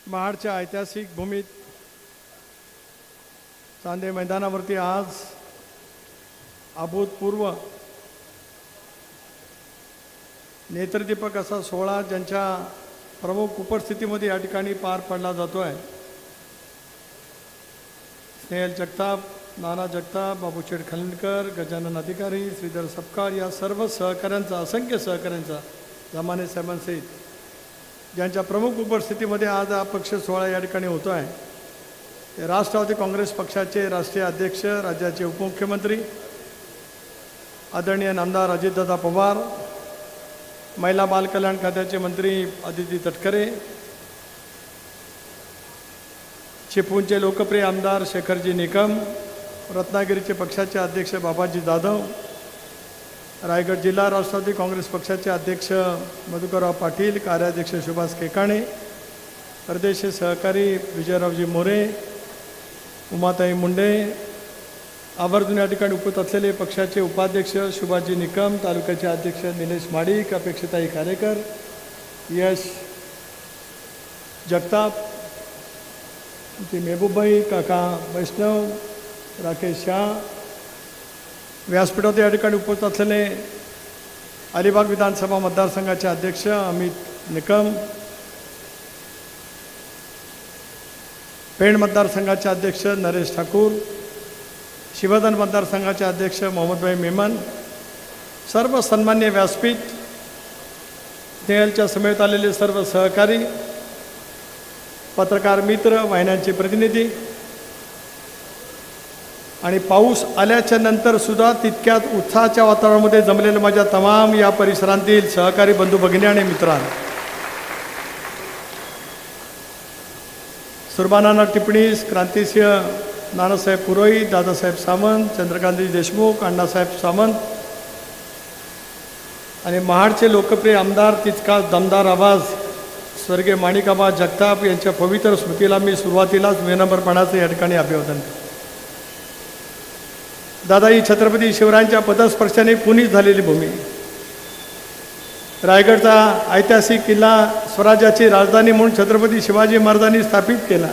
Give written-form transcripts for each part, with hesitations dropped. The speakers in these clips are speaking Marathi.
महाडच्या ऐतिहासिक भूमीत चांदे मैदानावरती आज अभूतपूर्व नेत्रदीपक असा सोहळा ज्यांच्या प्रमुख उपस्थितीमध्ये या ठिकाणी पार पडला जातो आहे। स्नेहल जगताप, नाना जगताप, बाबूशेठ खंडकर, गजानन अधिकारी, श्रीधर सपकाळ या सर्व सहकाऱ्यांचा, असंख्य सहकाऱ्यांचा, जमाने साहेबांसहित ज्यांच्या प्रमुख उपस्थितीमध्ये आज हा पक्ष सोहळा या ठिकाणी होतो आहे ते राष्ट्रवादी काँग्रेस पक्षाचे राष्ट्रीय अध्यक्ष, राज्याचे उपमुख्यमंत्री आदरणीय नामदार अजितदादा पवार, महिला बाल कल्याण खात्याचे मंत्री अदिती तटकरे, चिपळूणचे लोकप्रिय आमदार शेखरजी निकम, रत्नागिरीचे पक्षाचे अध्यक्ष बाबाजी जाधव, रायगड जिल्हा राष्ट्रवादी काँग्रेस पक्षाचे अध्यक्ष मधुकरराव पाटील, कार्याध्यक्ष सुभाष केकाणे, प्रदेश सहकारी विजयरावजी मोरे, उमाताई मुंडे, आवर्जून या ठिकाणी उपस्थित असलेले पक्षाचे उपाध्यक्ष सुभाषजी निकम, तालुक्याचे अध्यक्ष निलेश माडिक, अपेक्षाताई खारेकर, यश जगताप, मेहबूबभाई, काका वैष्णव, राकेश शाह, व्यासपीठावर या ठिकाणी उपस्थित असलेले अलिबाग विधानसभा मतदारसंघाचे अध्यक्ष अमित निकम, पेण मतदारसंघाचे अध्यक्ष नरेश ठाकूर, शिवधन मतदारसंघाचे अध्यक्ष मोहम्मदभाई मेमन, सर्व सन्मान्य व्यासपीठ, स्नेहलच्या समेत आलेले सर्व सहकारी, पत्रकार मित्र, वाहिन्यांचे प्रतिनिधी आणि पाऊस आल्याच्या नंतर सुद्धा तितक्याच उत्साहाच्या वातावरणामध्ये जमलेल्या माझ्या तमाम या परिसरातील सहकारी बंधू भगिनी आणि मित्रांनो, सुरबानाना टिप्पणीस, क्रांतिसिंह नानासाहेब पुरोहित, दादासाहेब सामंत, चंद्रकांतजी देशमुख, अण्णासाहेब सामंत आणि महाडचे लोकप्रिय आमदार तितकाच दमदार आवाज स्वर्गीय माणिकाबा जगताप यांच्या पवित्र स्मृतीला मी सुरुवातीलाच विनम्रपणाचं या ठिकाणी अभिवादन करतो। दादा ही छत्रपती शिवरायांच्या पदस्पर्शाने पुनीत झालेली भूमी, रायगडचा ऐतिहासिक किल्ला स्वराज्याची राजधानी म्हणून छत्रपती शिवाजी महाराजांनी स्थापित केला।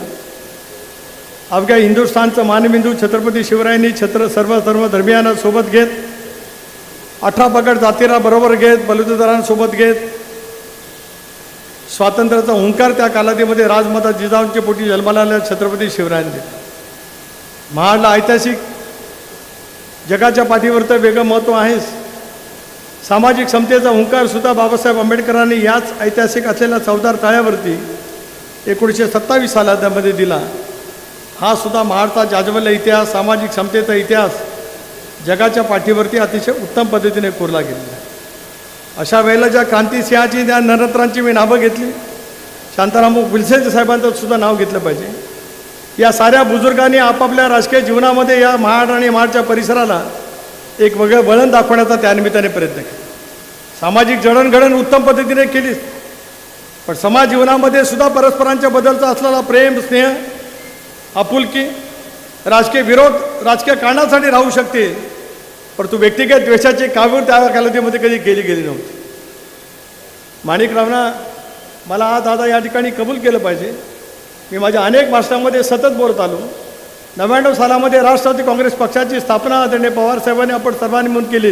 अवघ्या हिंदुस्थानचं मानबिंदू छत्रपती शिवरायांनी सर्व धर्मियांना सोबत घेत, 18 पगड जातीला बरोबर घेत, बलुतेदारांसोबत घेत स्वातंत्र्याचा हुंकार त्या कालावधीमध्ये राजमाता जिजाऊंच्या पोटी जन्माला आलेल्या छत्रपती शिवरायांनी महाडला ऐतिहासिक जगाच्या पाठीवर तर वेगळं महत्त्व आहेच, सामाजिक समतेचा हुंकार सुद्धा बाबासाहेब आंबेडकरांनी याच ऐतिहासिक असलेल्या चवदार तळ्यावरती 1927 सालामध्ये दिला। हा सुद्धा महाडचा जाज्वल्य इतिहास, सामाजिक समतेचा इतिहास जगाच्या पाठीवरती अतिशय उत्तम पद्धतीने कोरला गेलेला आहे। अशा वेळेला ज्या क्रांतिसिंहाची, त्या नरत्रांची मी नावं घेतली, शांताराम विल्से साहेबांचं सुद्धा नाव घेतलं पाहिजे। या साऱ्या बुजुर्गांनी आपापल्या राजकीय जीवनामध्ये या महाड आणि महाडच्या परिसराला एक वेगळं वळण दाखवण्याचा त्यानिमित्ताने प्रयत्न केला। सामाजिक जडणघडण उत्तम पद्धतीने केलीच, पण समाज जीवनामध्ये सुद्धा परस्परांच्या बद्दलचा असलेला प्रेम, स्नेह, आपुलकी, राजकीय विरोध राजकीय कारणासाठी राहू शकते, परंतु व्यक्तिगत द्वेषाची कावीळ त्या कालावधीमध्ये कधी गेली नव्हती। माणिकरावना मला हा दादा या ठिकाणी कबूल केलं पाहिजे। मी माझ्या अनेक भाषणांमध्ये सतत बोलत आलो। 99 सालामध्ये राष्ट्रवादी काँग्रेस पक्षाची स्थापना आदरणीय पवारसाहेबांनी आपण सर्वांनी म्हणून केली।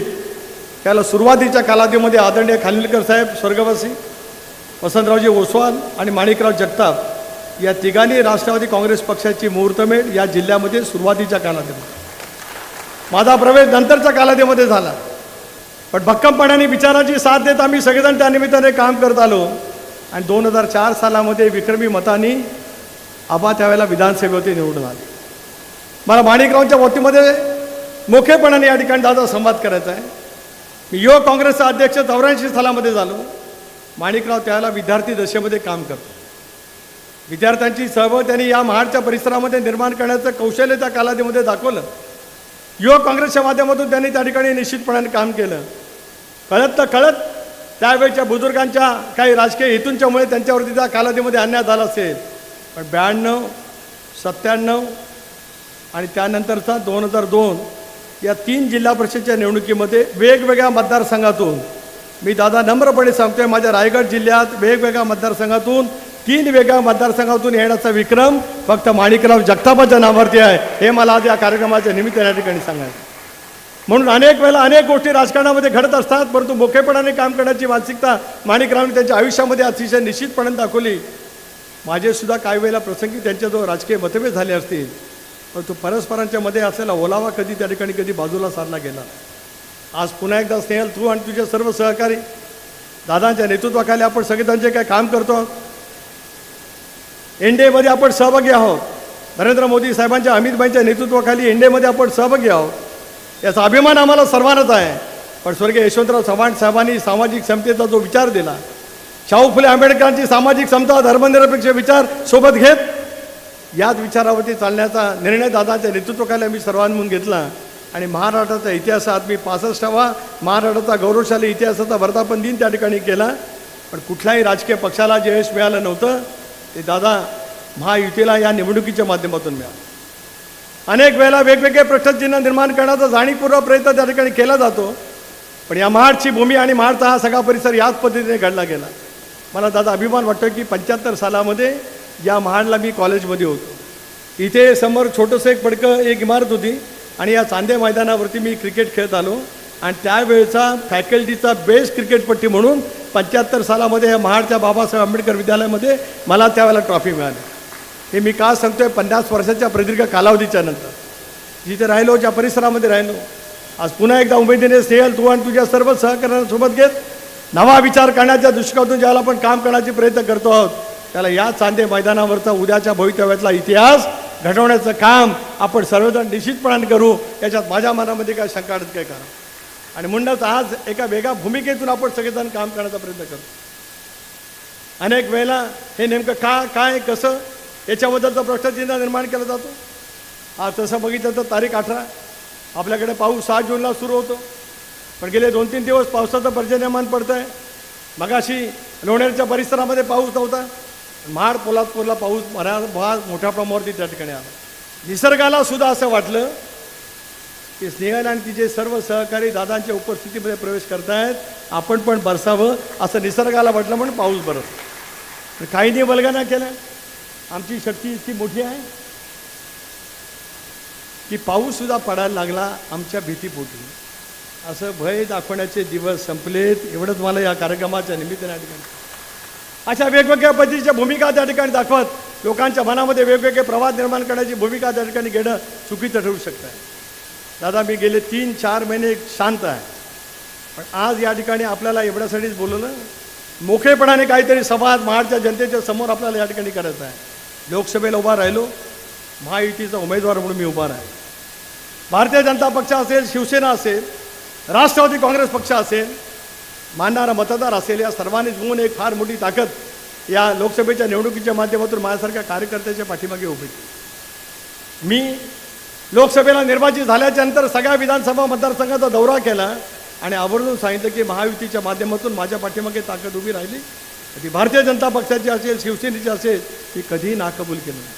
त्याला सुरुवातीच्या कालावधीमध्ये आदरणीय खानविलकर साहेब स्वर्गवासी, वसंतरावजी ओसवाल आणि माणिकराव जगताप या तिघांनी राष्ट्रवादी काँग्रेस पक्षाची मुहूर्तमेढ या जिल्ह्यामध्ये सुरुवातीच्या कालावधीमध्ये, माझा प्रवेश नंतरच्या कालावधीमध्ये झाला, पण भक्कमपणाने विचाराची साथ देत आम्ही सगळेजण त्या निमित्ताने काम करत आलो आणि 2004 सालामध्ये विक्रमी मतांनी आबा त्यावेळेला विधानसभेवरती निवडून आले। मला माणिकरावांच्या वतीमध्ये मोठेपणाने या ठिकाणी दादा संवाद करायचा आहे। मी युवक काँग्रेसचा अध्यक्ष 84 सालामध्ये झालो। माणिकराव त्यावेळेला विद्यार्थी दशेमध्ये काम करतो। विद्यार्थ्यांची सहभाग त्यांनी या महाडच्या परिसरामध्ये निर्माण करण्याचं कौशल्य त्या कालावधीमध्ये दाखवलं। युवक काँग्रेसच्या माध्यमातून त्यांनी त्या ठिकाणी निश्चितपणाने काम केलं। कळत न कळत त्यावेळेच्या बुजुर्गांच्या काही राजकीय हेतूंच्यामुळे त्यांच्यावरती त्या कालावधीमध्ये अन्याय झाला असेल, पण 92, 97 आणि त्यानंतरचा 2002 या 3 जिल्हा परिषदेच्या निवडणुकीमध्ये वेगवेगळ्या मतदारसंघातून मी दादा नम्रपणे सांगतोय, माझ्या रायगड जिल्ह्यात वेगवेगळ्या मतदारसंघातून 3 वेगळ्या मतदारसंघातून येण्याचा विक्रम फक्त माणिकराव जगतापाच्या नावावरती आहे, हे मला आज या कार्यक्रमाच्या निमित्ताने या ठिकाणी सांगायचं. म्हणून अनेक वेळेला अनेक गोष्टी राजकारणामध्ये घडत असतात, परंतु मोठेपणाने काम करण्याची मानसिकता माणिकरावांनी त्यांच्या आयुष्यामध्ये अतिशय निश्चितपणे दाखवली. माझे सुद्धा काही वेळेला प्रसंगी त्यांच्याजवळ राजकीय मतभेद झाले असतील, परंतु परस्परांच्या मध्ये असलेला ओलावा कधी त्या ठिकाणी कधी बाजूला सारला गेला. आज पुन्हा एकदा स्नेहल, तू आणि तुझे सर्व सहकारी दादांच्या नेतृत्वाखाली आपण सगळेजण जे काय काम करतो, एनडीएमध्ये आपण सहभागी आहोत. नरेंद्र मोदी साहेबांच्या, अमितभाईंच्या नेतृत्वाखाली एनडीएमध्ये आपण सहभागी आहोत, याचा अभिमान आम्हाला सर्वांनाच आहे. पण स्वर्गीय यशवंतराव चव्हाण साहेबांनी सामाजिक समतेचा जो विचार दिला, शाहू फुले आंबेडकरांची सामाजिक समता, धर्मनिरपेक्ष विचार सोबत घेत याच विचारावरती चालण्याचा निर्णय दादांच्या नेतृत्वाखाली आम्ही सर्वांनी म्हणून घेतला. आणि महाराष्ट्राच्या इतिहासात मी 65वा महाराष्ट्राचा गौरवशाली इतिहासाचा वर्धापन दिन त्या ठिकाणी केला. पण कुठल्याही राजकीय पक्षाला जे यश मिळालं नव्हतं ते दादा महायुतीला या निवडणुकीच्या माध्यमातून मिळालं. अनेक वेळेला वेगवेगळे प्रश्नचिन्ह निर्माण करण्याचा जाणीवपूर्वक प्रयत्न त्या ठिकाणी केला जातो, पण या महाडची भूमी आणि महाडचा हा सगळा परिसर याच पद्धतीने घडला गेला. मला दादा अभिमान वाटतो की 75 सालामध्ये या महाडला मी कॉलेजमध्ये होतो. इथे समोर छोटंसं एक पडकं एक इमारत होती आणि या चांदे मैदानावरती मी क्रिकेट खेळत आलो. आणि त्यावेळेचा फॅकल्टीचा बेस्ट क्रिकेटपट्टी म्हणून 75 सालामध्ये या महाडच्या बाबासाहेब आंबेडकर विद्यालयामध्ये मला त्यावेळेला ट्रॉफी मिळाली. हे मी का सांगतोय, 50 वर्षाच्या प्रदीर्घ कालावधीच्या नंतर जिथे राहिलो, ज्या परिसरामध्ये राहिलो, आज पुन्हा एकदा उमेदीने स्नेहल, तू आणि तुझ्या सर्व सहकार्यांसोबत घेत नवा विचार करण्याच्या दृष्टिकोनातून ज्याला आपण काम करण्याचे प्रयत्न करतो आहोत, त्याला या चांदे मैदानावरचा उद्याच्या भवितव्यातला इतिहास घडवण्याचं काम आपण सर्वजण निश्चितपणाने करू. याच्यात माझ्या मनामध्ये काय शंका काय करा. आणि म्हणूनच आज एका वेगळ्या भूमिकेतून आपण सगळेजण काम करण्याचा प्रयत्न करतो. अनेक वेळेला हे नेमकं काय कसं याच्याबद्दलचा प्रश्नचिन्ह निर्माण केला जातो. आज तसं बघितलं तर तारीख 18 आपल्याकडे पाऊस 6 जूनला सुरू होतो, पण गेले 2-3 दिवस पावसाचं पर्जन्यमान पडतं आहे. मगाशी लोणेरच्या परिसरामध्ये पाऊस नव्हता, महाड पोलादपूरला पाऊस मोठ्या प्रमाणावरती त्या ठिकाणी आला. निसर्गाला सुद्धा असं वाटलं की स्नेहल आणि तिचे सर्व सहकारी दादांच्या उपस्थितीमध्ये प्रवेश करतायत, आपण पण बरसावं असं निसर्गाला वाटलं म्हणून पाऊस बरसला. काहींनी बलगाना केला. आमची शक्ती इतकी मोठी आहे की पाऊससुद्धा पडायला लागला आमच्या भीतीपोटी. असं भय दाखवण्याचे दिवस संपलेत, एवढंच मला या कार्यक्रमाच्या निमित्ताने ठिकाणी अशा वेगवेगळ्या पद्धतीच्या भूमिका त्या ठिकाणी दाखवत लोकांच्या मनामध्ये वेगवेगळे प्रवाद निर्माण करण्याची भूमिका त्या ठिकाणी घेणं चुकीचं ठरू शकतं आहे. दादा, मी गेले 3-4 महिने शांत आहे, पण आज या ठिकाणी आपल्याला एवढ्यासाठीच बोलवलं, मोकळेपणाने काहीतरी संवाद महाडच्या जनतेच्या समोर आपल्याला या ठिकाणी करायचा आहे. लोकसभेला उभा राहिलो, महायुतीचा उमेदवार म्हणून मी उभा राहिलो. भारतीय जनता पक्ष असेल, शिवसेना असेल, राष्ट्रवादी काँग्रेस पक्ष असेल, मानणारा मतदार असेल, या सर्वांनीच मिळून एक फार मोठी ताकद या लोकसभेच्या निवडणुकीच्या माध्यमातून माझ्यासारख्या कार्यकर्त्याच्या पाठीमागे उभी केली. मी लोकसभेला निर्वाचित झाल्याच्या नंतर सगळ्या विधानसभा मतदारसंघाचा दौरा केला आणि आवर्जून सांगितलं की महायुतीच्या माध्यमातून माझ्या पाठीमागे ताकद उभी राहिली. ती भारतीय जनता पक्षाची असेल, शिवसेनेची असेल, ती कधीही नाकबूल केलं नाही.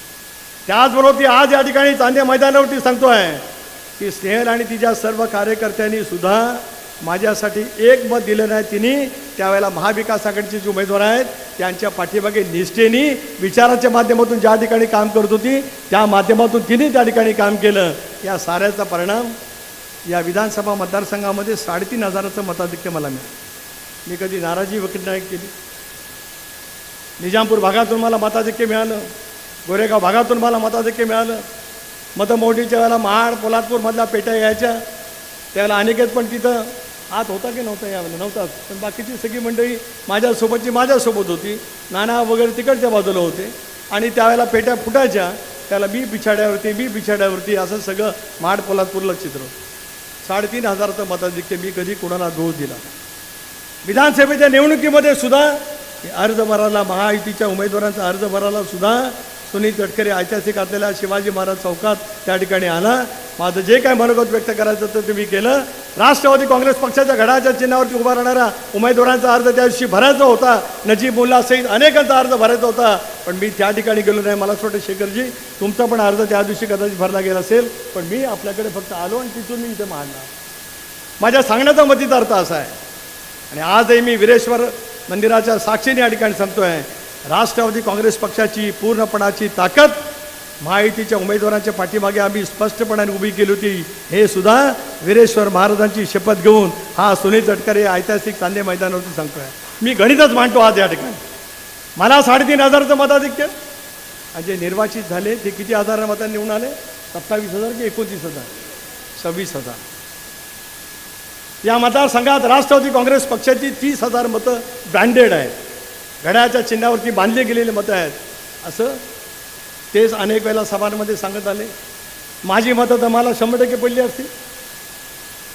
त्याचबरोबर ती आज या ठिकाणी चांदे मैदानावरती सांगतो आहे की स्नेहल आणि तिच्या सर्व कार्यकर्त्यांनी सुद्धा माझ्यासाठी एक मत दिलं नाही. तिने त्यावेळेला महाविकास आघाडीचे जे उमेदवार आहेत त्यांच्या पाठीमागे निष्ठेने विचाराच्या माध्यमातून ज्या ठिकाणी काम करत होती त्या माध्यमातून तिने त्या ठिकाणी काम केलं. या साऱ्याचा परिणाम या विधानसभा मतदारसंघामध्ये 3,500चं मताधिक्य मला मिळालं. मी कधी नाराजी व्यक्त नाही केली. निजामपूर भागातून मला मताधिक्य मिळालं, गोरेगाव भागातून मला मताधिक्य मिळालं. मतमोजणीच्या वेळेला महाड पोलादपूरमधल्या पेट्या यायच्या त्यावेळेला अनेकेत पण तिथं आत होता की नव्हता, यावेळेला नव्हताच, पण बाकीची सगळी मंडळी माझ्यासोबत होती. नाना वगैरे तिकडच्या बाजूला होते आणि त्यावेळेला पेट्या फुटायच्या, त्याला मी पिछाड्यावरती असं सगळं महाड पोलादपूरला चित्र. 3,500चं मताधिक्य मी कधी कोणाला दोष दिला. विधानसभेच्या निवडणुकीमध्ये सुद्धा अर्ज भरायला, महायुतीच्या उमेदवारांचा अर्ज भरायला सुद्धा सुनील तटकरे ऐतिहासिक असलेल्या शिवाजी महाराज चौकात त्या ठिकाणी आला. माझं जे काय मनोगत व्यक्त करायचं तर ते मी केलं. राष्ट्रवादी काँग्रेस पक्षाच्या घड्याळाच्या चिन्हावरती उभा राहणाऱ्या उमेदवारांचा अर्ज त्या दिवशी भरायचा होता. नजीब मुल्ला सहित अनेकांचा अर्ज भरायचा होता, पण मी त्या ठिकाणी गेलो नाही. मला असं वाटतं शेखरजी तुमचा पण अर्ज त्या दिवशी कदाचित भरला गेला असेल, पण मी आपल्याकडे फक्त आलो आणि तिथून मी इथे मांडला. माझ्या सांगण्याचा मतीचा अर्थ असा आहे. आणि आजही मी वीरेश्वर मंदिराच्या साक्षीने या ठिकाणी सांगतो आहे राष्ट्रवादी काँग्रेस पक्षाची पूर्णपणाची ताकद महायुतीच्या उमेदवारांच्या पाठीमागे आम्ही स्पष्टपणाने उभी केली होती. हे सुद्धा वीरेश्वर महाराजांची शपथ घेऊन हा सुनील तटकरे ऐतिहासिक तांदे मैदानावरती सांगतोय. मी गणितच मांडतो आज या ठिकाणी. मला 3,500चं मताधिक्य आणि जे निर्वाचित झाले ते किती हजार मतांनी निवडून आले? 27,000 की 29,000? 26,000. या मतदारसंघात राष्ट्रवादी काँग्रेस पक्षाची 30,000 मतं ब्रँडेड आहेत, घड्याळाच्या चिन्हावरती बांधले गेलेले मतं आहेत. असं तेच अनेक वेळेला सभांमध्ये सांगत आले. माझी मतं तर मला 100% पडली असती.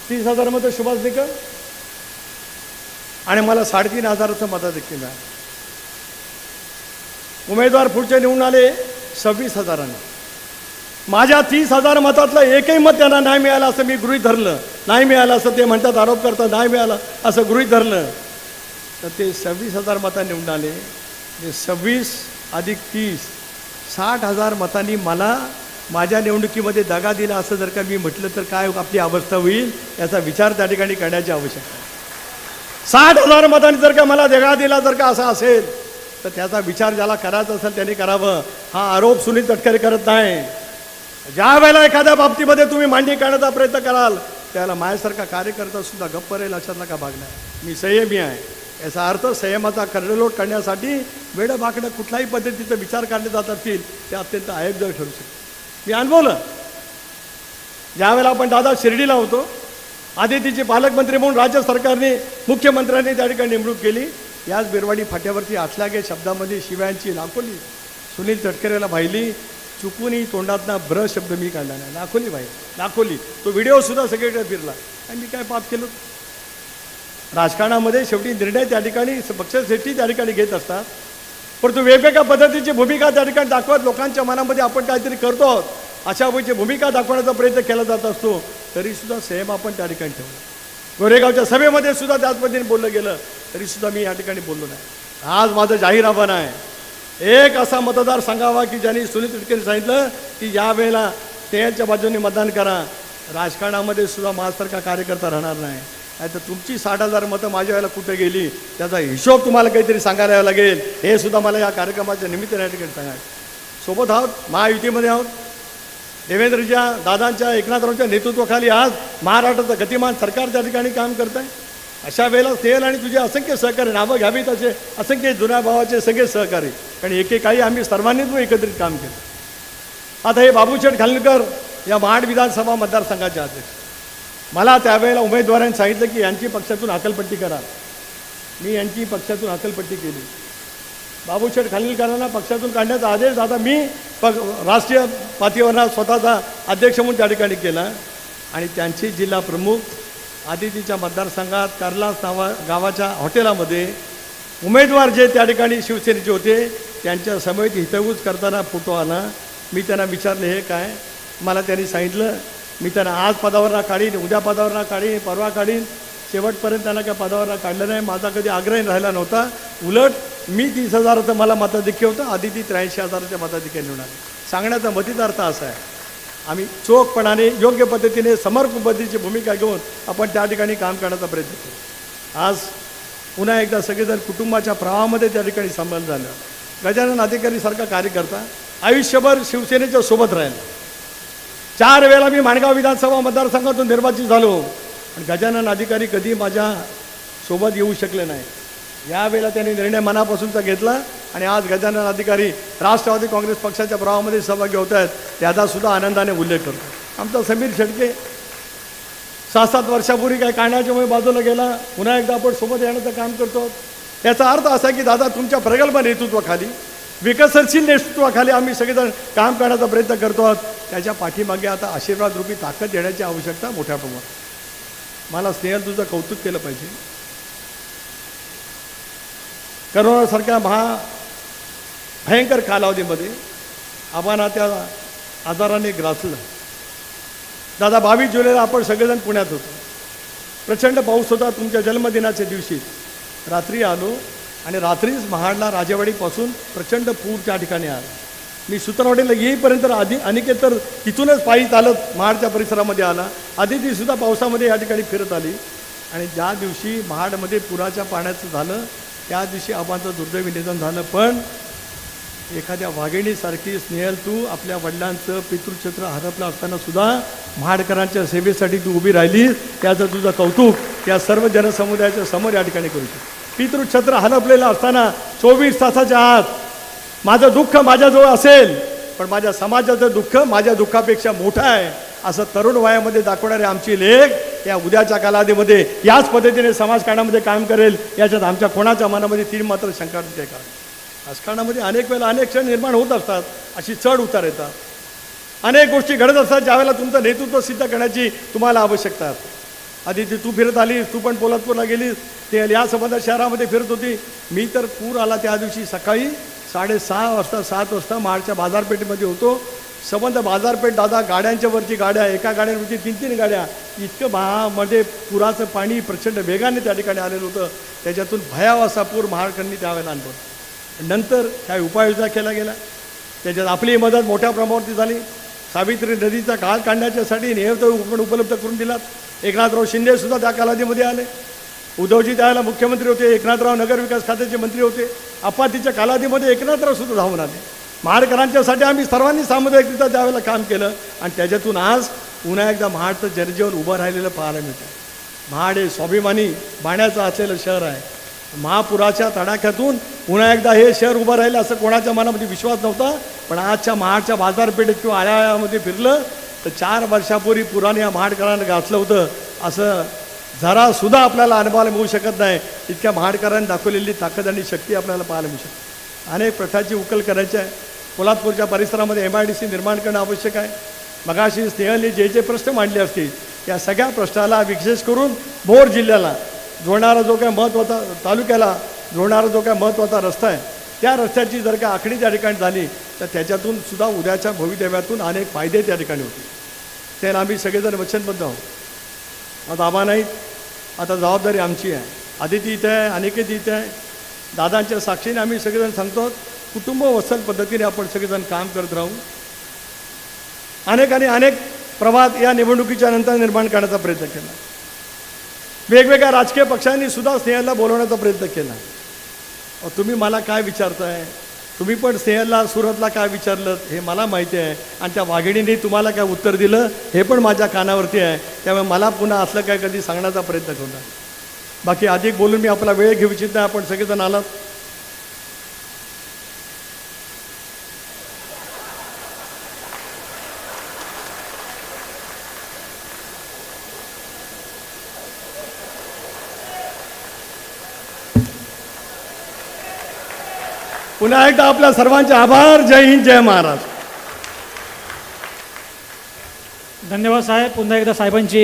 30,000 मतं सुभाष देकर आणि मला 3,500चं मताधिक्य मिळालं. उमेदवार पुढचे निवडून आले 26,000. माझ्या 30,000 मतातलं एकही मत त्यांना नाही मिळालं असं मी गृहीत धरलं. नाही मिळालं असं ते म्हणतात, आरोप करतात, नाही मिळालं असं गृहीत धरलं तर ते 26,000 मतांनी निवडून आले. जे 26 अधिक 30 60,000 मतांनी मला माझ्या निवडणुकीमध्ये दगा दिला असं जर का मी म्हटलं तर काय आपली अवस्था होईल याचा विचार त्या ठिकाणी करण्याची आवश्यकता आहे. 60,000 मतांनी जर का मला दगा दिला जर का असा असेल तर त्याचा विचार ज्याला करायचा असेल त्यांनी करावं. हा आरोप सुनील तटकरे करत नाही. ज्या वेळेला एखाद्या बाबतीमध्ये तुम्ही मांडणी करण्याचा प्रयत्न कराल त्याला माझ्यासारखा कार्यकर्ता सुद्धा गप्प राहील लक्षात नका बागणार. मी संयमी आहे. याचा अर्थ संयमाचा कर्णलोट करण्यासाठी वेडबाकडं कुठल्याही पद्धतीचा विचार काढले जात असतील ते अत्यंत अयोग्य ठरू शकते. मी अनुभवलं. ज्यावेळेला आपण दादा शिर्डीला होतो, आदितीचे पालकमंत्री म्हणून राज्य सरकारने मुख्यमंत्र्यांनी त्या ठिकाणी नेमणूक केली. याच बिरवाडी फाट्यावरती आठलागे शब्दामध्ये शिव्यांची लाखोली सुनील तटकरेला भाईली. चुकूनही तोंडातना ब्र शब्द मी काढला नाही. लाखोली भाई लाखोली. तो व्हिडिओसुद्धा सगळीकडे फिरला. आणि मी काय पाप केलं? राजकारणामध्ये शेवटी निर्णय त्या ठिकाणी पक्षश्रेष्ठी त्या ठिकाणी घेत असतात, परंतु वेगवेगळ्या पद्धतीची भूमिका त्या ठिकाणी दाखवत लोकांच्या मनामध्ये आपण काहीतरी करतो आहोत अशा वेळची भूमिका दाखवण्याचा प्रयत्न केला जात असतो. तरीसुद्धा संयम आपण त्या ठिकाणी ठेवला. गोरेगावच्या सभेमध्ये सुद्धा त्याच पद्धतीने बोललं गेलं तरीसुद्धा मी या ठिकाणी बोललो नाही. आज माझं जाहीर आव्हान आहे, एक असा मतदार सांगावा की ज्यांनी सुनील तटकरे सांगितलं की यावेळेला त्यांच्या बाजूने मतदान करा. राजकारणामध्ये सुद्धा माझ्यासारखा कार्यकर्ता राहणार नाही. नाही तर तुमची 60,000 मतं माझ्या वेळेला कुठे गेली त्याचा हिशोब तुम्हाला काहीतरी सांगायला यावं लागेल. हे सुद्धा मला या कार्यक्रमाच्या निमित्ताने या ठिकाणी सांगायचं. सोबत आहोत, महायुतीमध्ये आहोत. देवेंद्रच्या दादांच्या एकनाथरावांच्या नेतृत्वाखाली आज महाराष्ट्राचं गतिमान सरकार त्या ठिकाणी काम करत आहे. अशा वेळेला सेल आणि तुझे असंख्य सहकारी नावं घ्यावीत असे असंख्य जुन्या भावाचे सगळे सहकारी, कारण एकेकाळी आम्ही सर्वांनीच एकत्रित काम केलं. आता हे बाबूशेठ खानविलकर या महाड विधानसभा मतदारसंघाचे अध्यक्ष. मला त्यावेळेला उमेदवारांनी सांगितलं की यांची पक्षातून हकालपट्टी करा. मी यांची पक्षातून हकालपट्टी केली. बाबूशेठ खानविलकरांना पक्षातून काढण्याचा आदेश आता मी राष्ट्रीय पातळीवर स्वतःचा अध्यक्ष म्हणून त्या ठिकाणी केला. आणि त्यांचे जिल्हा प्रमुख आदितीच्या मतदारसंघात कार्लास गावाच्या हॉटेलामध्ये उमेदवार जे त्या ठिकाणी शिवसेनेचे होते त्यांच्या समेत हितगुज करताना फोटो आला. मी त्यांना विचारले हे काय? मला त्यांनी सांगितलं मी त्यांना आज पदावर काढीन, उद्या पदावर काढीन, परवा काढीन. शेवटपर्यंत त्यांना काय पदावर काढलं नाही. माझा कधी आग्रह राहिला नव्हता. उलट मी 30,000चं मला मताधिक्य होतं, आदिती 83,000च्या मताधिक्य निवडणार. सांगण्याचा मतीचा अर्थ असा आहे, आम्ही चोखपणाने योग्य पद्धतीने समर्पक पद्धतीची भूमिका घेऊन आपण त्या ठिकाणी काम करण्याचा प्रयत्न केला. आज पुन्हा एकदा सगळेजण कुटुंबाच्या प्रवाहामध्ये त्या ठिकाणी संबंध झालं. गजानन अधिकारीसारखा कार्यकर्ता आयुष्यभर शिवसेनेच्या सोबत राहिला. 4 वेळेला मी माणगाव विधानसभा मतदारसंघातून निर्वाचित झालो आणि गजानन अधिकारी कधी माझ्या सोबत येऊ शकले नाही. यावेळेला त्यांनी निर्णय मनापासूनचा घेतला आणि आज गजानन अधिकारी राष्ट्रवादी काँग्रेस पक्षाच्या प्रवाहामध्ये सहभागी होत आहेत. त्याचासुद्धा आनंदाने उल्लेख करतो. आमचा समीर शेटके 6-7 वर्षापूर्वी काय काढण्याच्यामुळे बाजूला गेला. पुन्हा एकदा आपण सोबत येण्याचं काम करतो. याचा अर्थ असा की दादा तुमच्या प्रगल्भ नेतृत्वाखाली, विकसनशील नेतृत्वाखाली आम्ही सगळेजण काम करण्याचा प्रयत्न करतो आहोत. त्याच्या पाठीमागे आता आशीर्वाद रूपी ताकद देण्याची आवश्यकता मोठ्या प्रमाणात. मला स्नेहल तुझं कौतुक केलं पाहिजे. करोनासारख्या भयंकर कालावधीमध्ये आम्हाला त्या आजाराने ग्रासलं. दादा 22 जुलैला आपण सगळेजण पुण्यात होतो. प्रचंड पाऊस होता. तुमच्या जन्मदिनाच्या दिवशी रात्री आलो आणि रात्रीच महाडला राजेवाडीपासून प्रचंड पूर त्या ठिकाणी आला. मी सुतारवाडीला येईपर्यंत अनिकेत तर तिथूनच पायी चालत महाडच्या परिसरामध्ये आला. आदितीसुद्धा पावसामध्ये या ठिकाणी फिरत आली. आणि ज्या दिवशी महाडमध्ये पुराच्या पाण्याचं झालं त्या दिवशी आबांचं दुर्दैवी निधन झालं. पण एखाद्या वाघिणीसारखी स्नेहल तू आपल्या वडिलांचं पितृक्षेत्र हरपलं असताना सुद्धा महाडकरांच्या सेवेसाठी तू उभी राहिलीस, त्याचं तुझं कौतुक या सर्व जनसमुदायाच्या समोर या ठिकाणी करू शकतो. पितृक्षेत्र हरपलेलं असताना 24 तासाच्या आत माझं दुःख माझ्याजवळ असेल, पण माझ्या समाजाचं दुःख माझ्या दुःखापेक्षा मोठं आहे असं तरुण वयामध्ये दाखवणारे आमची लेख या उद्याच्या कालावधीमध्ये याच पद्धतीने समाजकारणामध्ये काम करेल याच्यात आमच्या कोणाच्या मनामध्ये तीन मात्र शंका आहे का? राजकारणामध्ये अनेक वेळेला अनेक क्षण निर्माण होत असतात, अशी चढ उतार येतात, अनेक गोष्टी घडत असतात ज्यावेळेला तुमचं नेतृत्व सिद्ध करण्याची तुम्हाला आवश्यकता असते. आधी तू फिरत आलीस, तू पण पोलादपूरला गेलीस, ते या संबंधात शहरामध्ये फिरत होती. मी तर पूर आला त्या दिवशी सकाळी 6:30 वाजता 7 वाजता महाडच्या बाजारपेठेमध्ये होतो. संबंध बाजारपेठ दादा, गाड्यांच्या वरची गाड्या, एका गाड्यांवरती 3-3 गाड्या, इतकं मध्ये पुराचं पाणी प्रचंड वेगाने त्या ठिकाणी आलेलं होतं. त्याच्यातून भयावह असा पूर महाडकरांनी त्यावेळेला अनुभवला. नंतर काय उपाययोजना केल्या गेल्या, त्याच्यात आपली मदत मोठ्या प्रमाणावरती झाली. सावित्री नदीचा काळ काढण्याच्यासाठी नेहमी पण उपलब्ध करून दिलात. एकनाथराव शिंदेसुद्धा त्या कालावधीमध्ये आले. उद्धवजी त्यावेळेला मुख्यमंत्री होते, एकनाथराव नगरविकास खात्याचे मंत्री होते. आपत्तीच्या कालावधीमध्ये एकनाथरावसुद्धा धावून आले. महाडकरांच्यासाठी आम्ही सर्वांनी सामुदायिकरित्या त्यावेळेला काम केलं आणि त्याच्यातून आज पुन्हा एकदा महाडचं जनजीवन उभं राहिलेलं पाहायला मिळतं. महाड हे स्वाभिमानी बाण्याचं असलेलं शहर आहे. महापुराच्या तडाख्यातून पुन्हा एकदा हे शहर उभं राहिलं असं कोणाच्या मनामध्ये विश्वास नव्हता. पण आजच्या महाडच्या बाजारपेठेत किंवा आळ्यामध्ये फिरलं तर 4 वर्षापूर्वी पुराने या महाडकरांना घातलं होतं असं जरासुद्धा आपल्याला अनुभवायला मिळू शकत नाही. इतक्या महाडकरांनी दाखवलेली ताकद आणि शक्ती आपल्याला पाहायला मिळू शकते. अनेक प्रथाची उकल करायची आहे. पोलादपूरच्या परिसरामध्ये MIDC निर्माण करणं आवश्यक आहे. मगाशी स्नेहलने जे प्रश्न मांडले असतील त्या सगळ्या प्रश्नाला विशेष करून भोर जिल्ह्याला जोडणारा जो काय महत्त्वाचा, तालुक्याला जोडणारा जो काय महत्त्वाचा रस्ता आहे, त्या रस्त्याची जर का आखणी त्या ठिकाणी झाली तर त्याच्यातून सुद्धा उद्याच्या भवितव्यातून अनेक फायदे त्या ठिकाणी होतील. त्याला आम्ही सगळेजण वचनबद्ध आहोत. आता आबा नाहीत, आता जबाबदारी आमची आहे. आदिती इथे आहे, अनिकेत इथे आहे. दादांच्या साक्षीने आम्ही सगळेजण सांगतो कुटुंब वत्सल पद्धतीने आपण सगळेजण काम करत राहू. अनेक प्रवाद या निवडणुकीच्या नंतर निर्माण करण्याचा प्रयत्न केला. वेगवेगळ्या राजकीय पक्षांनी सुद्धा स्नेहलला बोलवण्याचा प्रयत्न केला. तुम्ही मला काय विचारताय, तुम्ही पण स्नेहलला सुरतला काय विचारलं हे मला माहिती आहे आणि त्या वाघिणीने तुम्हाला काय उत्तर दिलं हे पण माझ्या कानावरती आहे. त्यामुळे मला पुन्हा असलं काय कधी सांगण्याचा प्रयत्न करणार. बाकी अधिक बोलून मी आपला वेळ घेऊ इच्छित नाही. आपण सगळेजण आलात. पुन्हा एकदा आपल्या सर्वांचे आभार. जय हिंद, जय महाराष्ट्र. धन्यवाद साहेब. पुन्हा एकदा साहेबांची